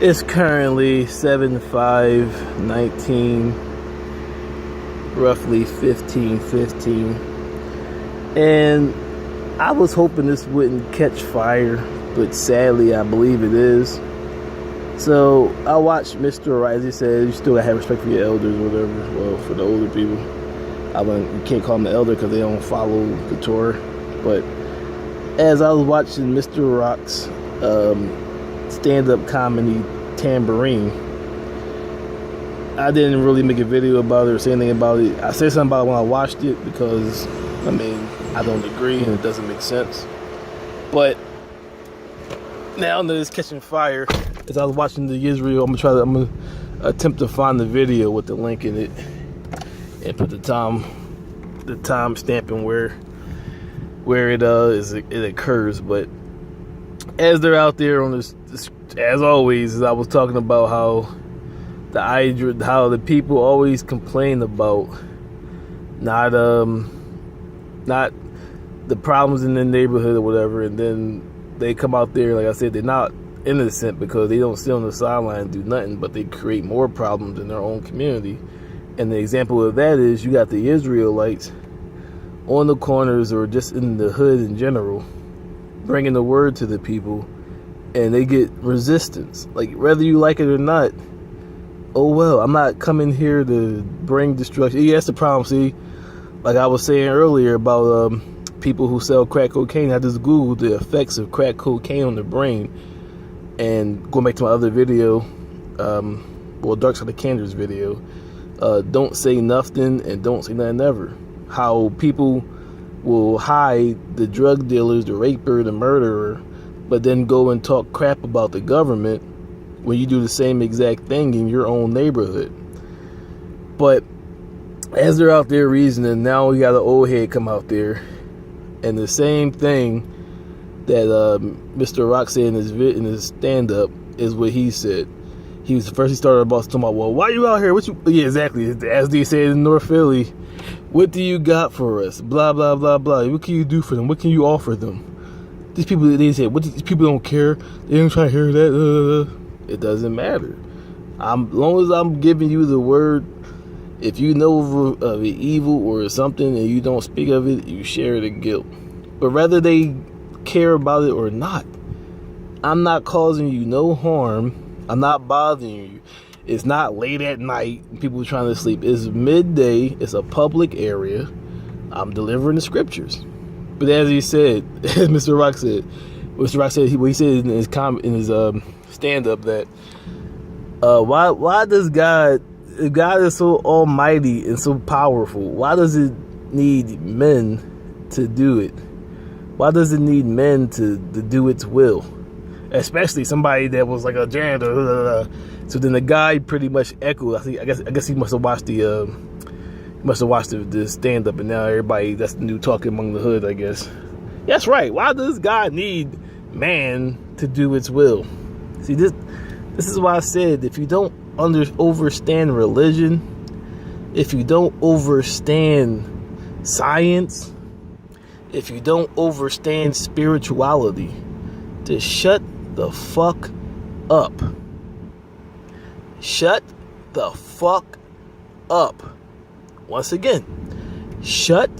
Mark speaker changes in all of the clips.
Speaker 1: It's currently 7/5/19, roughly 15:15, and I was hoping this wouldn't catch fire, but sadly I believe it is. So I watched Mr. Right, as he said, you still gotta have respect for your elders or whatever. Well, for the older people, you can't call them the elder because they don't follow the Torah. But as I was watching Mr. Rock's stand-up comedy Tambourine, I didn't really make a video about it or say anything about it. I said something about it when I watched it because, I mean, I don't agree and it doesn't make sense. But now that it's catching fire, as I was watching the Israel, I'm gonna attempt to find the video with the link in it and put the time stamp and where it occurs. But as they're out there on this, as always, I was talking about how the people always complain about not the problems in the neighborhood or whatever, and then they come out there, like I said, they're not innocent because they don't sit on the sideline and do nothing, but they create more problems in their own community. And the example of that is you got the Israelites on the corners or just in the hood in general, bringing the word to the people, and they get resistance. Like, whether you like it or not, oh well, I'm not coming here to bring destruction. Yeah, that's the problem. See, like I was saying earlier about people who sell crack cocaine. I just Googled the effects of crack cocaine on the brain, and going back to my other video, Dark Side of Candace video, don't say nothing and don't say nothing ever. How people will hide the drug dealers, the raper, the murderer, but then go and talk crap about the government when you do the same exact thing in your own neighborhood. But as they're out there reasoning, now we got an old head come out there, and the same thing that Mr. Rock said in his stand-up is what he said. He started talking about, well, why you out here? Yeah, exactly. As they said in North Philly, what do you got for us? Blah, blah, blah, blah. What can you do for them? What can you offer them? These people, they said, these people don't care. They don't try to hear that. It doesn't matter. As long as I'm giving you the word, if you know of the evil or something and you don't speak of it, you share the guilt. But whether they care about it or not, I'm not causing you no harm. I'm not bothering you. It's not late at night, people are trying to sleep. It's midday. It's a public area. I'm delivering the scriptures. But as he said, as Mr. Rock said, he said in his stand-up that why does God, if God is so almighty and so powerful, why does it need men to do it? Why does it need men to do its will? Especially somebody that was like a janitor. So then the guy pretty much echoed. I guess he must have watched the stand up, and now everybody, that's the new talk among the hood, I guess. That's right. Why does God need man to do its will? See, this is why I said, if you don't overstand religion, if you don't overstand science, if you don't overstand spirituality, to shut the fuck up. Shut the fuck up. Once again, shut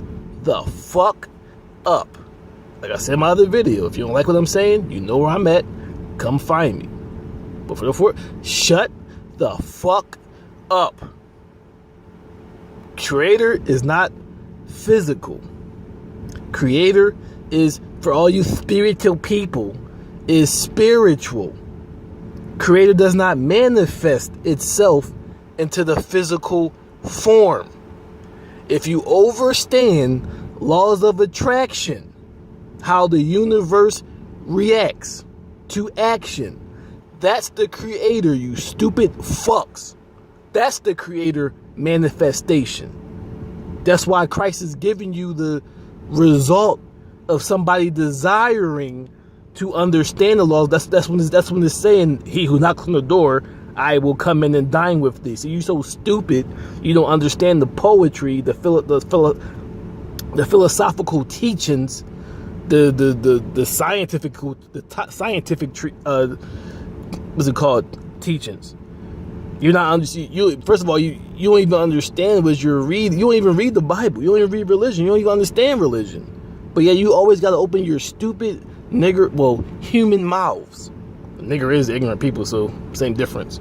Speaker 1: the fuck up. Like I said in my other video, if you don't like what I'm saying, you know where I'm at. Come find me. But for shut the fuck up. Creator is not physical. Creator is, for all you spiritual people, is spiritual. Creator does not manifest itself into the physical form. If you overstand laws of attraction, how the universe reacts to action, that's the creator, you stupid fucks. That's the creator manifestation. That's why Christ is giving you the result of somebody desiring to understand the laws. That's when it's saying, he who knocks on the door, I will come in and dine with thee. So you're so stupid, you don't understand the poetry, the philosophical teachings, the scientific what's it called, teachings. You're not you. First of all, you don't even understand what you're reading. You don't even read the Bible. You don't even read religion. You don't even understand religion. But yeah, you always got to open your stupid human mouths. Nigger is ignorant people, so same difference.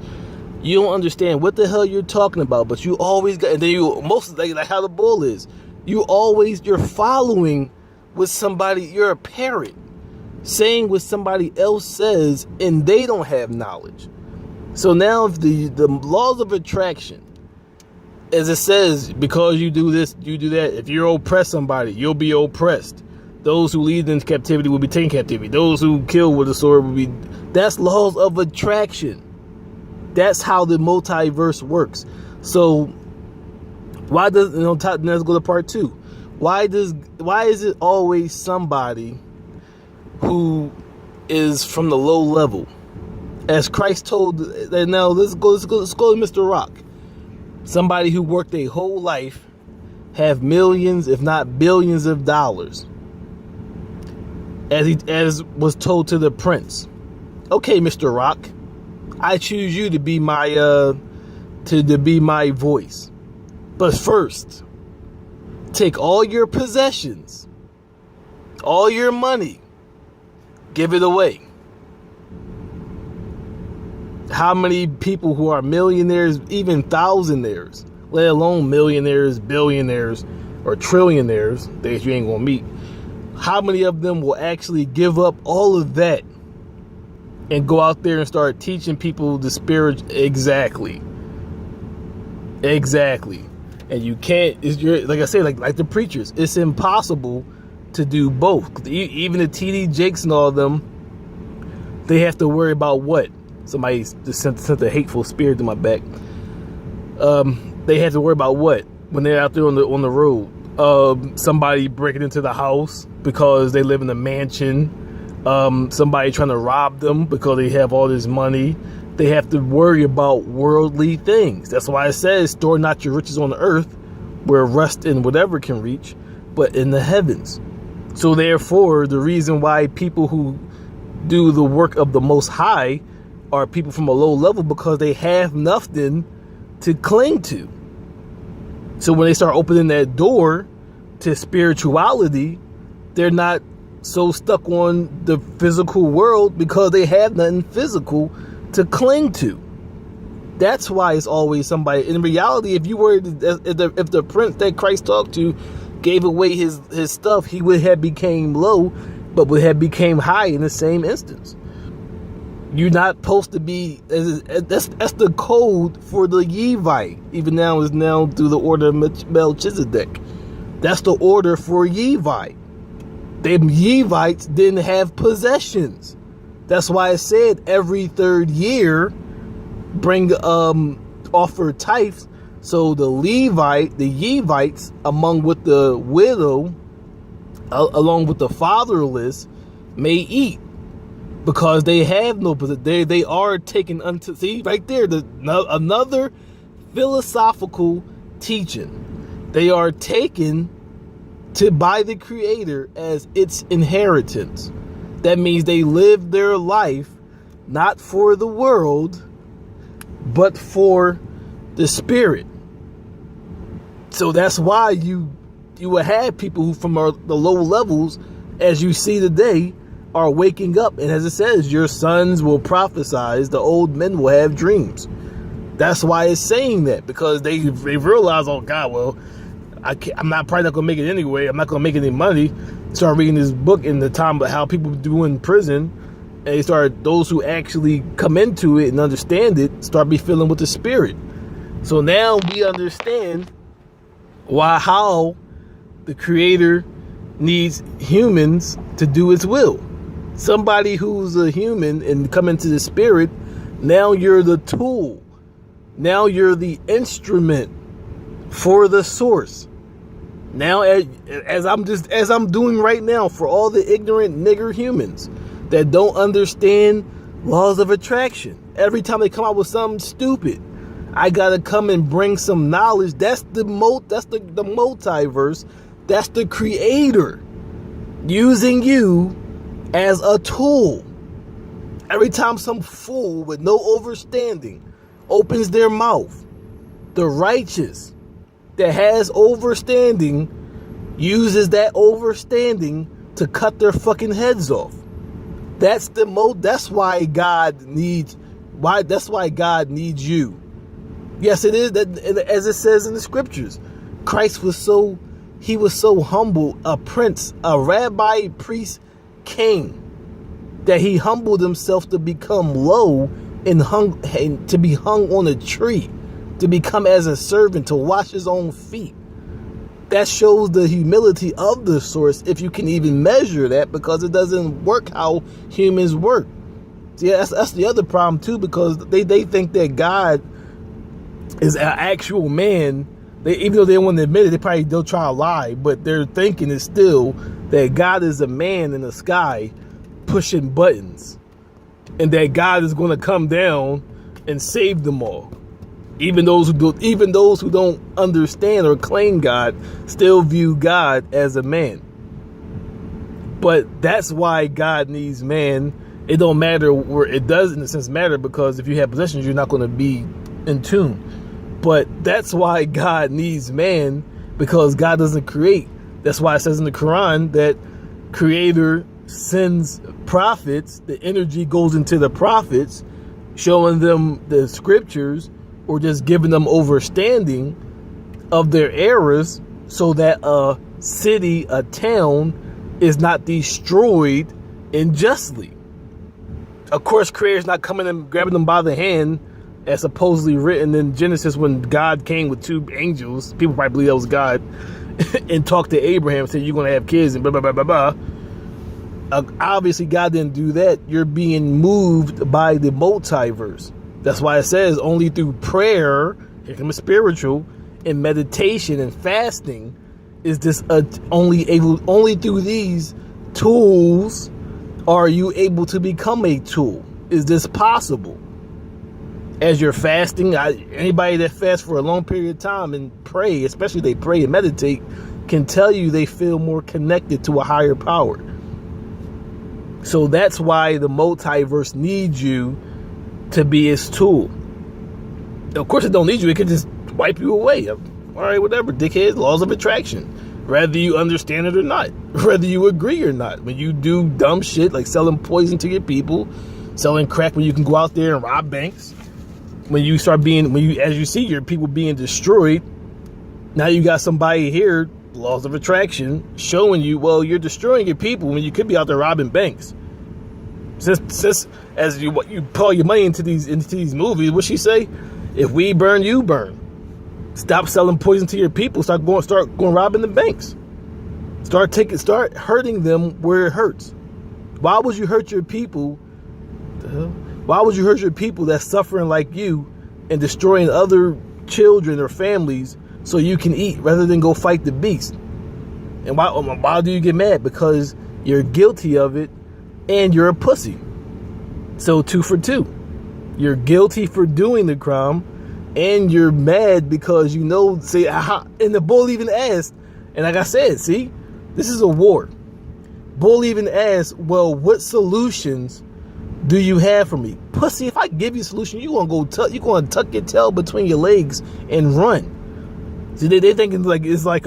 Speaker 1: You don't understand what the hell you're talking about, but you always got, and then like how the bull is. You're following what somebody, you're a parrot, saying what somebody else says, and they don't have knowledge. So now if the laws of attraction, as it says, because you do this, you do that, if you oppress somebody, you'll be oppressed. Those who lead into captivity will be taken captivity. Those who kill with a sword will be... That's laws of attraction. That's how the multiverse works. So why does... let's go to part 2. Why is it always somebody who is from the low level? As Christ told... Now let's go to Mr. Rock. Somebody who worked a whole life, have millions, if not billions of dollars. As was told to the prince, okay, Mr. Rock, I choose you to be my voice. But first, take all your possessions, all your money, give it away. How many people who are millionaires, even thousandaires, let alone millionaires, billionaires, or trillionaires that you ain't gonna meet, how many of them will actually give up all of that and go out there and start teaching people the spirit? Exactly. And you can't, like I say, like the preachers, it's impossible to do both. Even the TD Jakes and all of them, they have to worry about what? Somebody just sent a hateful spirit to my back. They have to worry about what? When they're out there on the road. Somebody breaking into the house because they live in a mansion. Somebody trying to rob them because they have all this money. They have to worry about worldly things. That's why it says, store not your riches on the earth, where rust and whatever can reach, but in the heavens. So therefore, the reason why people who do the work of the Most High are people from a low level, because they have nothing to cling to. So when they start opening that door to spirituality, they're not so stuck on the physical world because they have nothing physical to cling to. That's why it's always somebody. In reality, if the prince that Christ talked to gave away his stuff, he would have became low, but would have became high in the same instance. You're not supposed to be. That's the code for the Yevite. Even now is now through the order of Melchizedek. That's the order for Yevite. Them Yevites didn't have possessions. That's why it said every third year bring offer tithes. So the Yevites, among with the widow, along with the fatherless, may eat. Because they have no, they are taken unto, see right there, another philosophical teaching. They are taken by the Creator as its inheritance. That means they live their life not for the world, but for the spirit. So that's why you will have people who from the low levels, as you see today, are waking up, and as it says, your sons will prophesy, the old men will have dreams. That's why it's saying that, because they realize, oh God, well, I'm probably not gonna make it anyway. I'm not gonna make any money. Start reading this book in the time of how people do in prison, and those who actually come into it and understand it start be filling with the spirit. So now we understand how the Creator needs humans to do His will. Somebody who's a human and come into the spirit, now you're the tool. Now you're the instrument for the source. Now, as I'm doing right now for all the ignorant nigger humans that don't understand laws of attraction. Every time they come out with something stupid, I gotta come and bring some knowledge. That's the multiverse. That's the Creator using you as a tool. Every time some fool with no overstanding opens their mouth, the righteous that has overstanding uses that overstanding to cut their fucking heads off. That's why God needs you. Yes, it is that, as it says in the scriptures. Christ was so humble, a prince, a rabbi, priest, king, that he humbled himself to become low and to be hung on a tree, to become as a servant, to wash his own feet. That shows the humility of the source, if you can even measure that, because it doesn't work how humans work. See, that's the other problem too, because they think that God is an actual man. Even though they don't want to admit it, they'll try to lie, but their thinking is still that God is a man in the sky pushing buttons, and that God is going to come down and save them all. Even those who don't understand or claim God still view God as a man. But that's why God needs man. It don't matter where it does, in a sense, matter, because if you have possessions, you're not going to be in tune. But that's why God needs man, because God doesn't create. That's why it says in the Quran that Creator sends prophets. The energy goes into the prophets, showing them the scriptures, or just giving them overstanding of their errors, so that a city, a town, is not destroyed unjustly. Of course, Creator's not coming and grabbing them by the hand, as supposedly written in Genesis when God came with two angels. People probably believe that was God, and talked to Abraham and said, you're going to have kids and blah, blah, blah, blah, blah. Obviously, God didn't do that. You're being moved by the multiverse. That's why it says only through prayer, here comes spiritual, and meditation and fasting is this only through these tools are you able to become a tool. Is this possible? As you're fasting, anybody that fasts for a long period of time and pray, especially they pray and meditate, can tell you they feel more connected to a higher power. So that's why the multiverse needs you to be its tool. Of course, it don't need you. It could just wipe you away. All right, whatever, dickheads, laws of attraction. Whether you understand it or not, whether you agree or not. When you do dumb shit like selling poison to your people, selling crack when you can go out there and rob banks, as you see your people being destroyed, now you got somebody here, laws of attraction, showing you, well, you're destroying your people when you could be out there robbing banks. Since as you pour your money into these movies, what she say? If we burn, you burn. Stop selling poison to your people. Start going robbing the banks. Start hurting them where it hurts. Why would you hurt your people? Why would you hurt your people that's suffering like you and destroying other children or families so you can eat rather than go fight the beast? And why do you get mad? Because you're guilty of it and you're a pussy. So 2 for 2. You're guilty for doing the crime and you're mad because and the bull even asked, and like I said, see, this is a war. Bull even asked, well, what solutions do you have for me? Pussy, if I give you a solution, you're going to tuck your tail between your legs and run. See, they thinking like it's like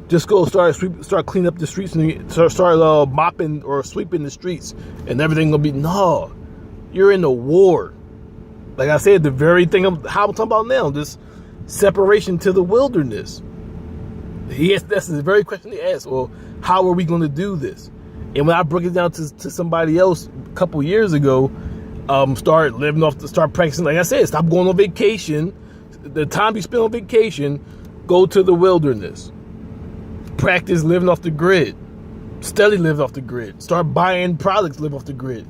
Speaker 1: just go start cleaning up the streets and start mopping or sweeping the streets and everything gonna be, no, you're in a war. Like I said, the very thing how I'm talking about now, this separation to the wilderness. That's the very question they asked. Well, how are we going to do this? And when I broke it down to somebody else a couple years ago, start practicing. Like I said, stop going on vacation. The time you spend on vacation, go to the wilderness. Practice living off the grid. Study living off the grid. Start buying products, live off the grid.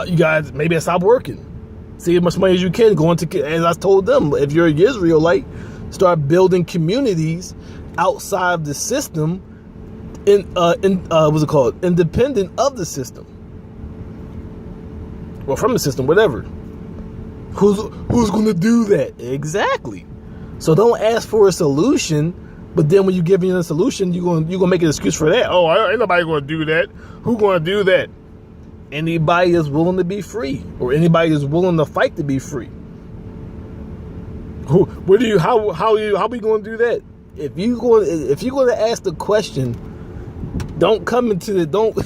Speaker 1: You guys, maybe stop working. See as much money as you can. As I told them, if you're an Israelite, start building communities outside of the system, what's it called? Independent of the system. Or from the system, whatever. Who's going to do that? Exactly. So don't ask for a solution, but then when you give me a solution, you're gonna make an excuse for that. Oh, ain't nobody going to do that. Who's going to do that? anybody is willing to be free, or anybody is willing to fight to be free. How are we going to do that? If you're going to ask the question, don't come into the don't.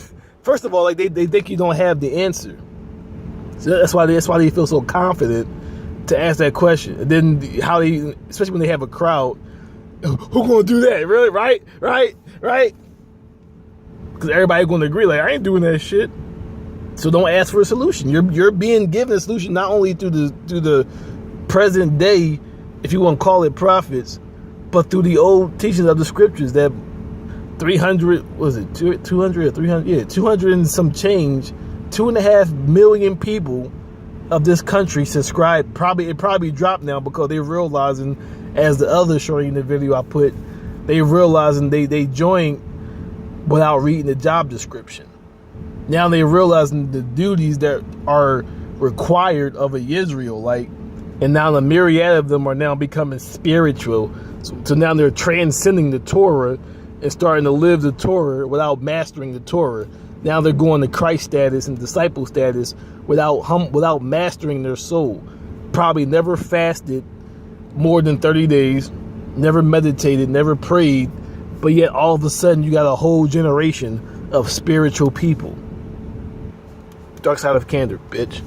Speaker 1: First of all, like they think you don't have the answer, so that's why they feel so confident to ask that question. And then especially when they have a crowd, who going to do that? Really? Right? Because everybody going to agree, like, I ain't doing that shit. So don't ask for a solution. You're being given a solution not only through the present day, if you want to call it prophets, but through the old teachings of the scriptures that 200 or 300? Yeah, 200 and some change, 2.5 million people of this country subscribe. It probably dropped now because they're realizing, as the other showing in the video I put, they realizing they joined without reading the job description. Now they're realizing the duties that are required of an Israelite, and now the myriad of them are now becoming spiritual. So now they're transcending the Torah and starting to live the Torah without mastering the Torah. Now they're going to Christ status and disciple status without mastering their soul. Probably never fasted more than 30 days, never meditated, never prayed, but yet all of a sudden you got a whole generation of spiritual people. Dark side of candor, bitch.